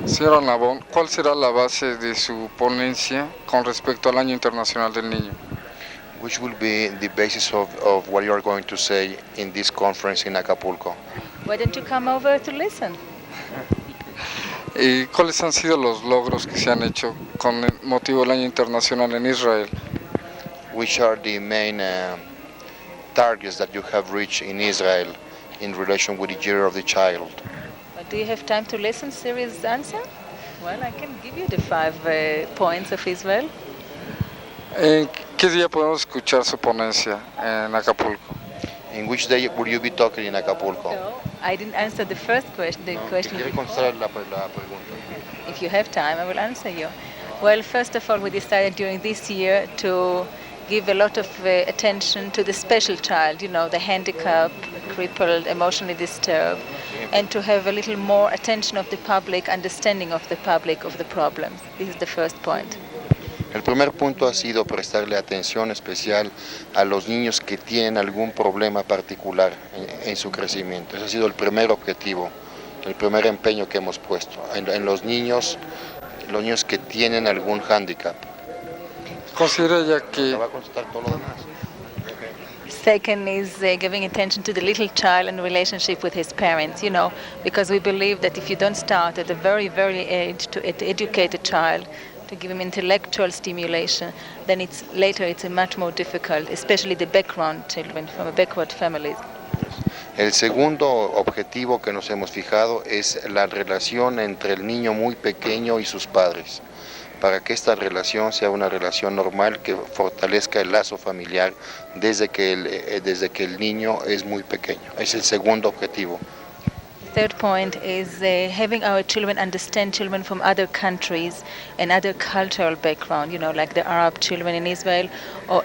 Señora Nabón, ¿cuál será la base de su ponencia con respecto al Año Internacional del Niño? Which will be the basis of what you are going to say in this conference in Acapulco? Why don't you come over to listen? ¿Y cuáles han sido los logros que se han hecho con el motivo del Año Internacional en Israel? Which are the main targets that you have reached in Israel in relation with the Year of the Child? Do you have time to listen? Serious answer? Well, I can give you the 5 points of Israel. ¿En qué día podemos escuchar su ponencia en Acapulco? In which day will you be talking in Acapulco? No, I didn't answer the first question. The question. ¿Quiere contestar la pregunta? If you have time, I will answer you. Well, first of all, we decided during this year to give a lot of attention to the special child, you know, the handicapped, crippled, emotionally disturbed, and to have a little more attention of the public, understanding of the public of the problems. This is the first point. El primer punto ha sido prestarle atención especial a los niños que tienen algún problema particular en su crecimiento. Ese ha sido el primer objetivo, el primer empeño que hemos puesto en los niños que tienen algún hándicap. Considera ya que Va a contestar todo lo demás. Second is giving attention to the little child and relationship with his parents, you know, because we believe that if you don't start at a very, very age to educate a child, to give him intellectual stimulation, then it's much more difficult, especially the background children from backward families. El segundo objetivo que nos hemos fijado es la relación entre el niño muy pequeño y sus padres, para que esta relación sea una relación normal que fortalezca el lazo familiar desde que el niño es muy pequeño. Es el segundo objetivo. Third point is having our children understand children from other countries and other cultural background, you know, like the Arab children in Israel or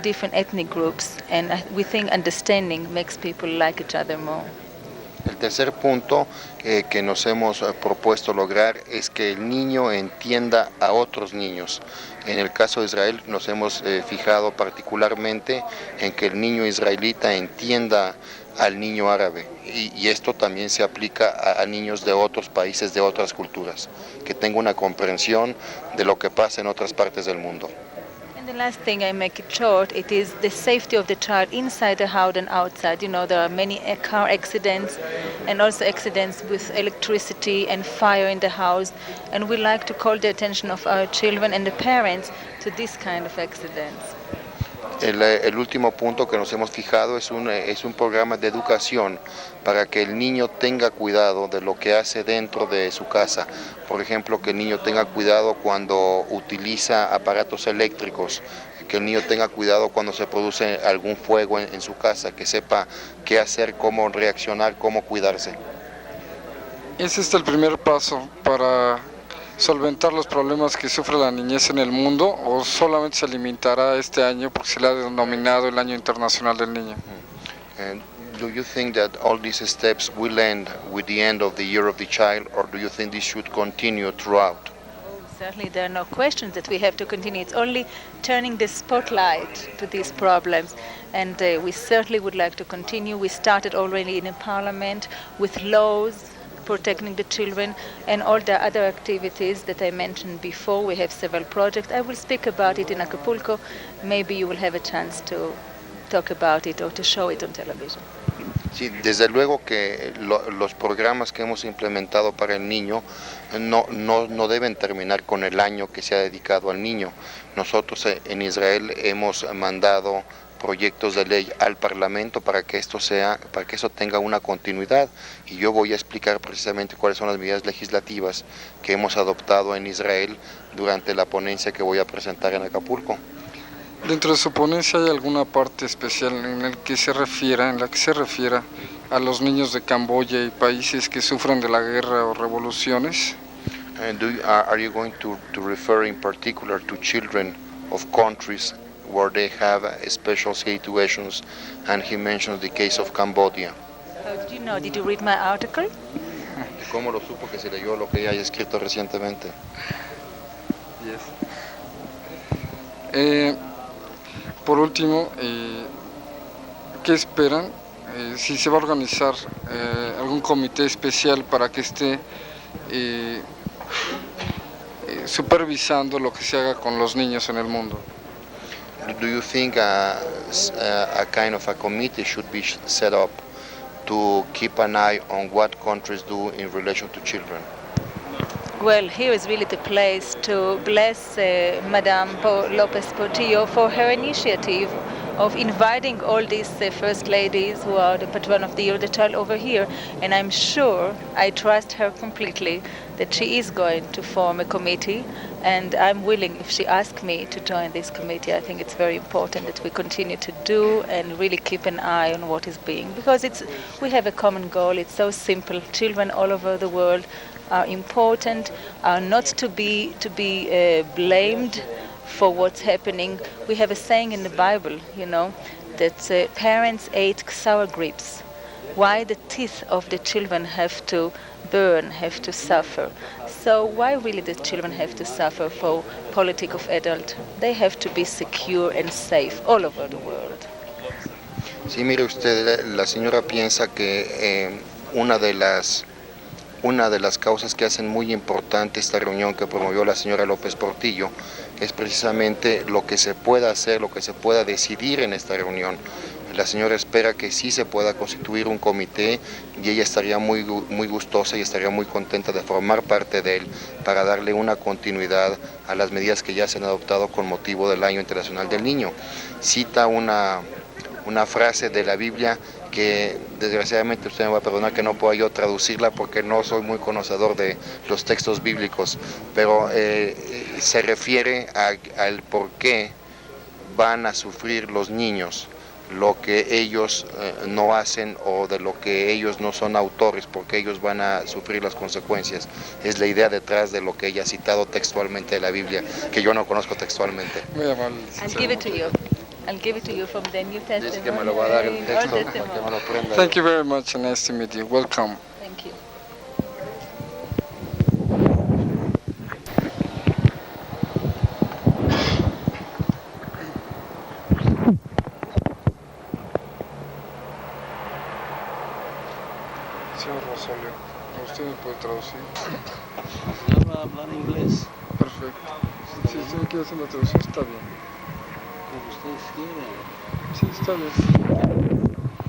different ethnic groups. And we think understanding makes people like each other more. El tercer punto que nos hemos propuesto lograr es que el niño entienda a otros niños. En el caso de Israel nos hemos fijado particularmente en que el niño israelita entienda al niño árabe y esto también se aplica a niños de otros países, de otras culturas, que tenga una comprensión de lo que pasa en otras partes del mundo. And the last thing, I make it short, it is the safety of the child inside the house and outside. You know, there are many car accidents and also accidents with electricity and fire in the house, and we like to call the attention of our children and the parents to this kind of accidents. El último punto que nos hemos fijado es un programa de educación para que el niño tenga cuidado de lo que hace dentro de su casa. Por ejemplo, que el niño tenga cuidado cuando utiliza aparatos eléctricos, que el niño tenga cuidado cuando se produce algún fuego en su casa, que sepa qué hacer, cómo reaccionar, cómo cuidarse. ¿Es este el primer paso para solventar los problemas que sufre la niñez en el mundo o solamente se limitará este año porque se le ha denominado el Año Internacional del Niño? And do you think that all these steps will end with the end of the Year of the Child, or do you think this should continue throughout? Certainly there are no questions that we have to continue. It's only turning the spotlight to these problems, and we certainly would like to continue. We started already in a parliament with laws protecting the children and all the other activities that I mentioned before. We have several projects. I will speak about it in Acapulco. Maybe you will have a chance to talk about it or to show it on television. Sí, desde luego que los programas que hemos implementado para el niño no deben terminar con el año que se ha dedicado al niño. Nosotros en Israel hemos mandado proyectos de ley al Parlamento para que eso tenga una continuidad, y yo voy a explicar precisamente cuáles son las medidas legislativas que hemos adoptado en Israel durante la ponencia que voy a presentar en Acapulco. Dentro de su ponencia hay alguna parte especial en la que se refiera a los niños de Camboya y países que sufren de la guerra o revoluciones. And are you going to refer in particular to children of countries where they have special situations, and he mentions the case of Cambodia? How did you know? Did you read my article? ¿Cómo lo supo que se leyó lo que ella haya escrito recientemente? Yes. Por último, ¿qué esperan? Si se va a organizar algún comité especial para que esté supervisando lo que se haga con los niños en el mundo. Do you think a kind of a committee should be set up to keep an eye on what countries do in relation to children? Well, here is really the place to bless Madame Lopez Portillo for her initiative of inviting all these first ladies who are the patron of the year of the child over here. And I'm sure, I trust her completely, that she is going to form a committee. And I'm willing, if she asks me to join this committee, I think it's very important that we continue to do and really keep an eye on what is being. Because we have a common goal, it's so simple. Children all over the world are important, are not to be blamed for what's happening. We have a saying in the Bible, that parents ate sour grapes. Why the teeth of the children have to burn, have to suffer? So why really the children have to suffer for politics of adult? They have to be secure and safe all over the world. Sí, mire usted, la señora piensa que una de las causas que hacen muy importante esta reunión que promovió la señora López Portillo es precisamente lo que se pueda hacer, lo que se pueda decidir en esta reunión. La señora espera que sí se pueda constituir un comité y ella estaría muy gustosa y estaría muy contenta de formar parte de él para darle una continuidad a las medidas que ya se han adoptado con motivo del Año Internacional del Niño. Cita una frase de la Biblia que desgraciadamente usted me va a perdonar que no pueda yo traducirla porque no soy muy conocedor de los textos bíblicos, pero se refiere al por qué van a sufrir los niños lo que ellos no hacen o de lo que ellos no son autores, porque ellos van a sufrir las consecuencias. Es la idea detrás de lo que ella ha citado textualmente de la Biblia, que yo no conozco textualmente. Muy amable. I'll give it to you from the New Testament. Dice que me lo va a dar el texto para que me lo aprenda. Thank you very much and nice to meet you. Welcome. Thank you. Señor Rosario, ¿usted me puede traducir? ¿Se llama hablar inglés? Perfecto. Si usted me quiere hacer la traducción, está bien. Como ustedes quieren. Sí, está bien.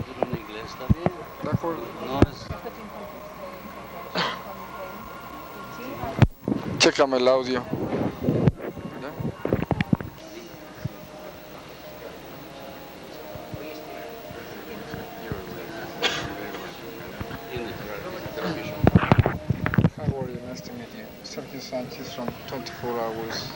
Pero en inglés está bien. De acuerdo. No es... Chécame el audio. ¿Ya? How are you? Nice to meet you. Sergio Sanchez from 24 Hours.